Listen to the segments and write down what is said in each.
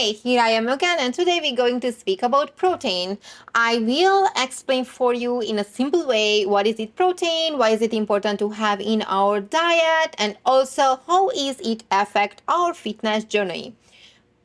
Hey, here I am again, and today we're going to speak about protein. I will explain for you in a simple way what is it protein, why is it important to have in our diet, and also how is it affect our fitness journey.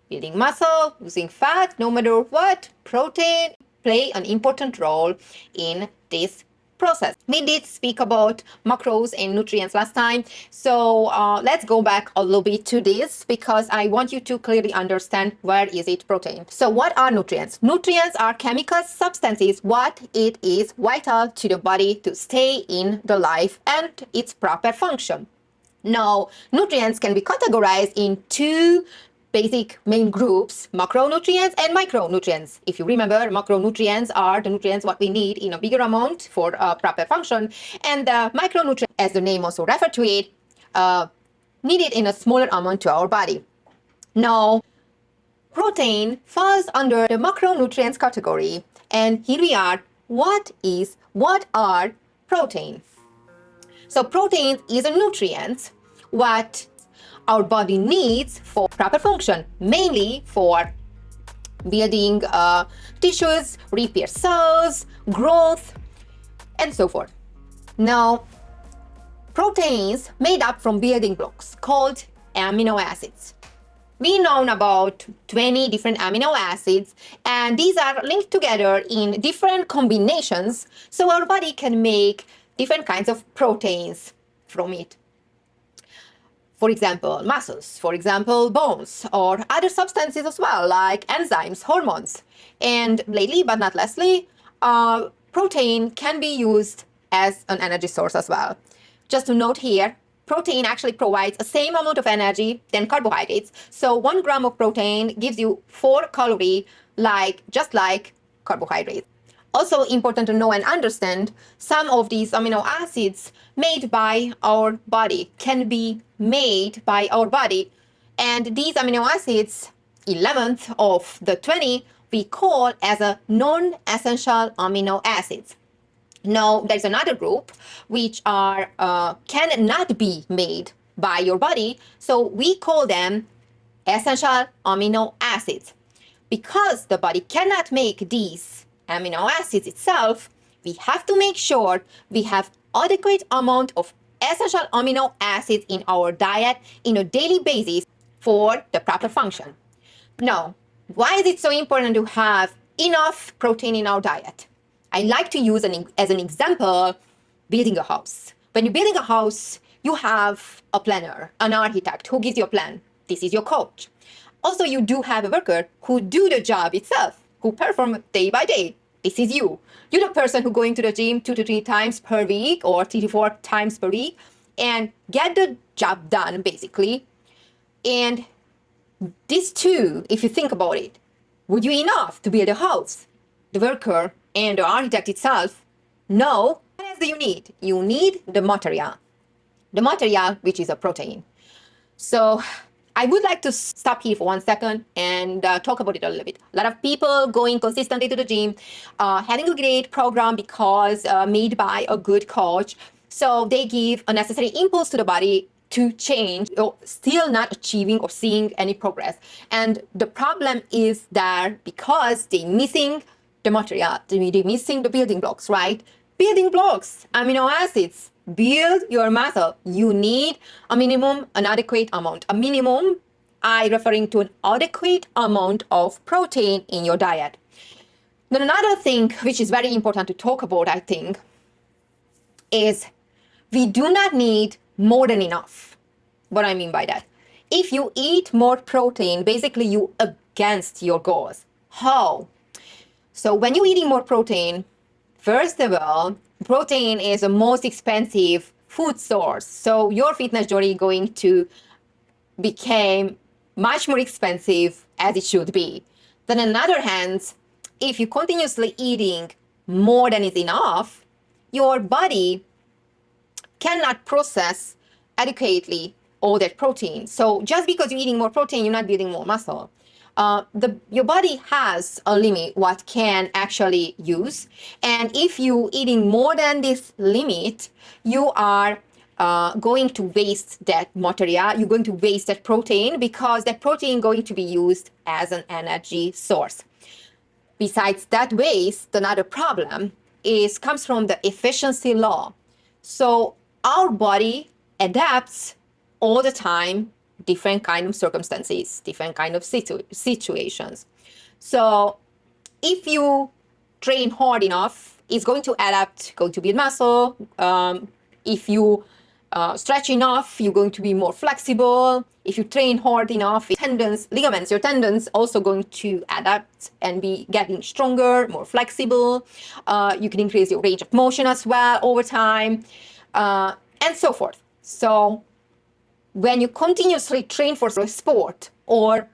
Building muscle, losing fat, no matter what, protein play an important role in this process. We did speak about macros and nutrients last time, so let's go back a little bit to this because I want you to clearly understand where is it protein. So what are nutrients? Nutrients are chemical substances what it is vital to the body to stay in the life and its proper function. Now, nutrients can be categorized in two basic main groups, macronutrients and micronutrients. If you remember, macronutrients are the nutrients what we need in a bigger amount for proper function, and the micronutrients, as the name also refers to it, needed in a smaller amount to our body. Now, protein falls under the macronutrients category, and here we are. What are protein? So protein is a nutrient what our body needs for proper function, mainly for building tissues, repair cells, growth, and so forth. Now, proteins made up from building blocks called amino acids. We know about 20 different amino acids, and these are linked together in different combinations, so our body can make different kinds of proteins from it. For example, muscles, for example, bones, or other substances as well, like enzymes, hormones. And lately, but not lastly, protein can be used as an energy source as well. Just to note here, protein actually provides the same amount of energy than carbohydrates. So 1 gram of protein gives you 4 calories, just like carbohydrates. Also important to know and understand, some of these amino acids made by our body can be made by our body. And these amino acids, 11th of the 20, we call as a non-essential amino acids. Now, there's another group which are cannot be made by your body. So we call them essential amino acids. Because the body cannot make these amino acids itself, we have to make sure we have adequate amount of essential amino acids in our diet in a daily basis for the proper function. Now, why is it so important to have enough protein in our diet? I like to use as an example, building a house. When you're building a house, you have a planner, an architect who gives you a plan. This is your coach. Also, you do have a worker who do the job itself, who perform day by day. This is you. You're the person who going to the gym 2 to 3 times per week or 3 to 4 times per week and get the job done, basically. And these two, if you think about it, would you enough to build a house? The worker and the architect itself? No. What else do you need? You need the material. The material, which is a protein. So I would like to stop here for 1 second and talk about it a little bit. A lot of people going consistently to the gym, having a great program because made by a good coach. So they give a necessary impulse to the body to change, or still not achieving or seeing any progress. And the problem is there because they're missing the material, they're missing the building blocks, right? Building blocks, amino acids. Build your muscle. You need a minimum, an adequate amount. A minimum, I referring to an adequate amount of protein in your diet. Then another thing which is very important to talk about, I think, is we do not need more than enough. What I mean by that? If you eat more protein, basically you against your goals. How? So when you're eating more protein, first of all, protein is the most expensive food source. So your fitness journey is going to become much more expensive as it should be. Then on the other hand, if you continuously eating more than is enough, your body cannot process adequately all that protein. So just because you're eating more protein, you're not building more muscle. Your body has a limit what can actually use, and if you eating more than this limit, you are going to waste that material, you're going to waste that protein, because that protein going to be used as an energy source. Besides that waste, another problem comes from the efficiency law. So our body adapts all the time, different kind of circumstances, different kind of situations. So if you train hard enough, it's going to adapt, going to build muscle. If you stretch enough, you're going to be more flexible. If you train hard enough, your tendons also going to adapt and be getting stronger, more flexible. You can increase your range of motion as well over time, and so forth. So when you continuously train for a sport, or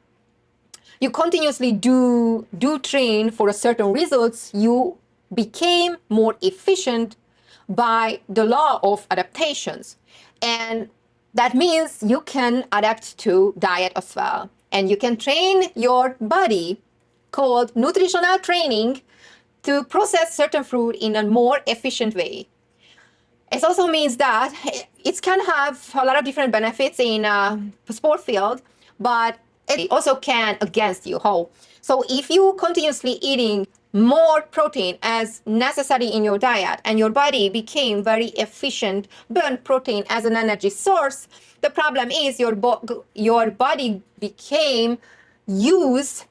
you continuously do train for a certain results, you became more efficient by the law of adaptations. And that means you can adapt to diet as well. And you can train your body, called nutritional training, to process certain food in a more efficient way. It also means that it can have a lot of different benefits in sport field, but it also can against you. How? So if you continuously eating more protein as necessary in your diet, and your body became very efficient, burn protein as an energy source, the problem is your body became use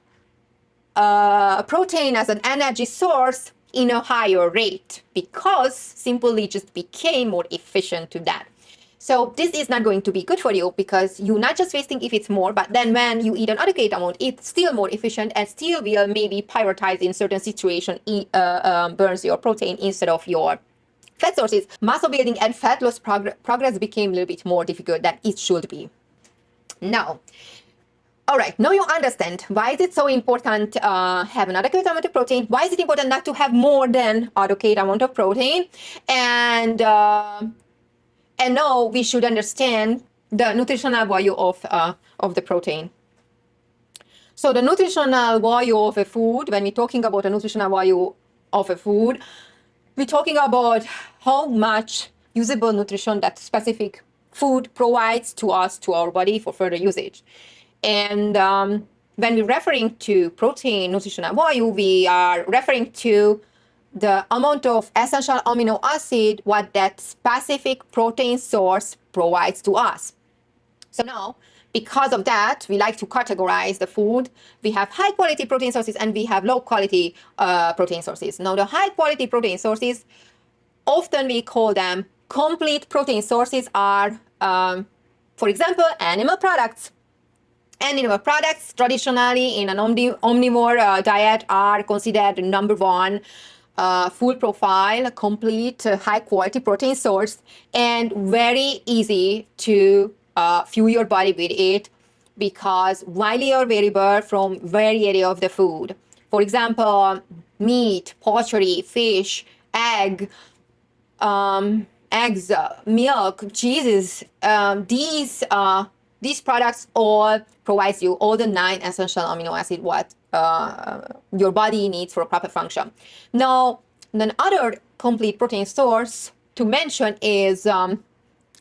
protein as an energy source in a higher rate, because simply just became more efficient to that. So this is not going to be good for you, because you're not just wasting if it's more, but then when you eat an adequate amount, it's still more efficient and still will maybe prioritize in certain situation, burns your protein instead of your fat sources. Muscle building and fat loss progress became a little bit more difficult than it should be. Now, all right, now you understand why is it so important have an adequate amount of protein. Why is it important not to have more than adequate amount of protein? And now we should understand the nutritional value of the protein. So the nutritional value of a food, when we're talking about the nutritional value of a food, we're talking about how much usable nutrition that specific food provides to us, to our body, for further usage. And when we're referring to protein nutritional value, we are referring to the amount of essential amino acid what that specific protein source provides to us. So now, because of that, we like to categorize the food. We have high quality protein sources and we have low quality protein sources. Now, the high quality protein sources, often we call them complete protein sources, are, for example, animal products. Animal products traditionally in an omnivore diet are considered number one full profile, complete, high quality protein source, and very easy to fuel your body with it, because widely variable from variety of the food. For example, meat, poultry, fish, eggs, milk, cheeses, these products all provides you all the 9 essential amino acids what your body needs for a proper function. Now, another complete protein source to mention is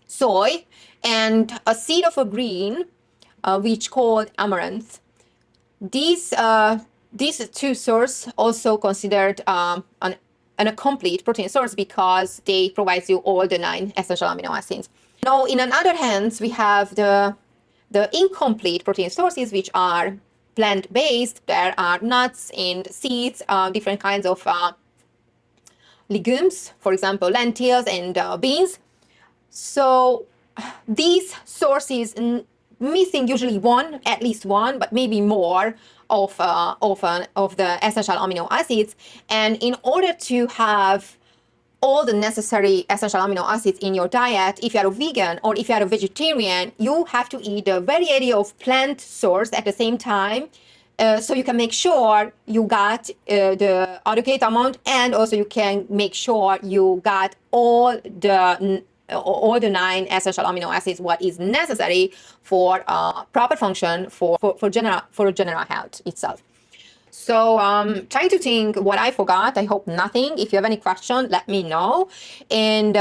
soy and a seed of a green, which called amaranth. These two sources also considered a complete protein source, because they provide you all the 9 essential amino acids. Now, in another hands, we have the incomplete protein sources, which are plant-based. There are nuts and seeds, different kinds of legumes, for example, lentils and beans. So these sources missing usually at least one, but maybe more of the essential amino acids. And in order to have all the necessary essential amino acids in your diet, if you are a vegan or if you are a vegetarian, you have to eat a variety of plant source at the same time, so you can make sure you got the adequate amount, and also you can make sure you got all the 9 essential amino acids what is necessary for proper function for general health itself. So trying to think what I forgot. I hope nothing. If you have any question, let me know. And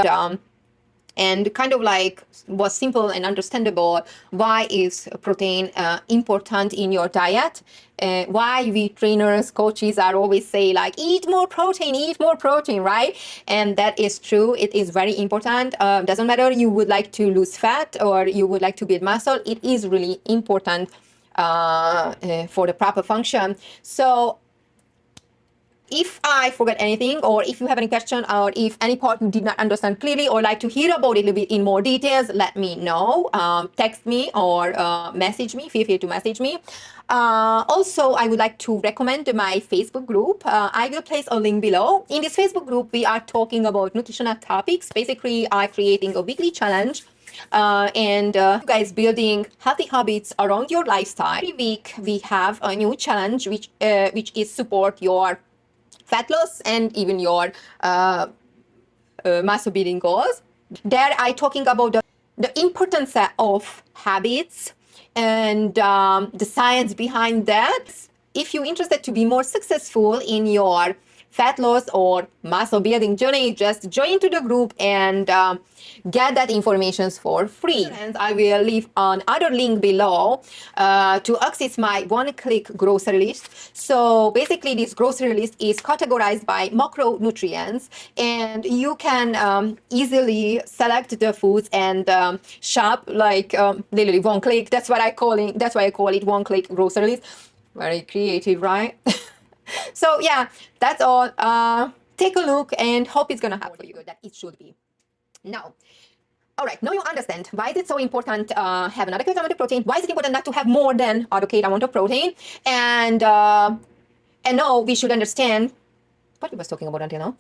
and kind of like was simple and understandable. Why is protein important in your diet? Why we trainers, coaches are always say like eat more protein, right? And that is true. It is very important. Doesn't matter you would like to lose fat or you would like to build muscle. It is really important for the proper function. So if I forget anything, or if you have any question, or if any part you did not understand clearly, or like to hear about it a little bit in more details, let me know. Text me or message me. Feel free to message me. Also, I would like to recommend my Facebook group. I will place a link below. In this Facebook group, we are talking about nutritional topics. Basically, I'm creating a weekly challenge and you guys building healthy habits around your lifestyle. Every week we have a new challenge which is support your fat loss and even your muscle building goals. There I talking about the importance of habits and the science behind that. If you're interested to be more successful in your fat loss or muscle building journey, just join to the group and get that information for free. And I will leave another link below to access my one-click grocery list. So basically this grocery list is categorized by macronutrients, and you can easily select the foods and shop like literally one click. That's what I call it. That's why I call it one-click grocery list. Very creative, right? So yeah, that's all. Take a look and hope it's gonna happen for you that it should be. Now, all right, now you understand why is it so important have an adequate amount of protein. Why is it important not to have more than adequate amount of protein? And now we should understand what we was talking about until now.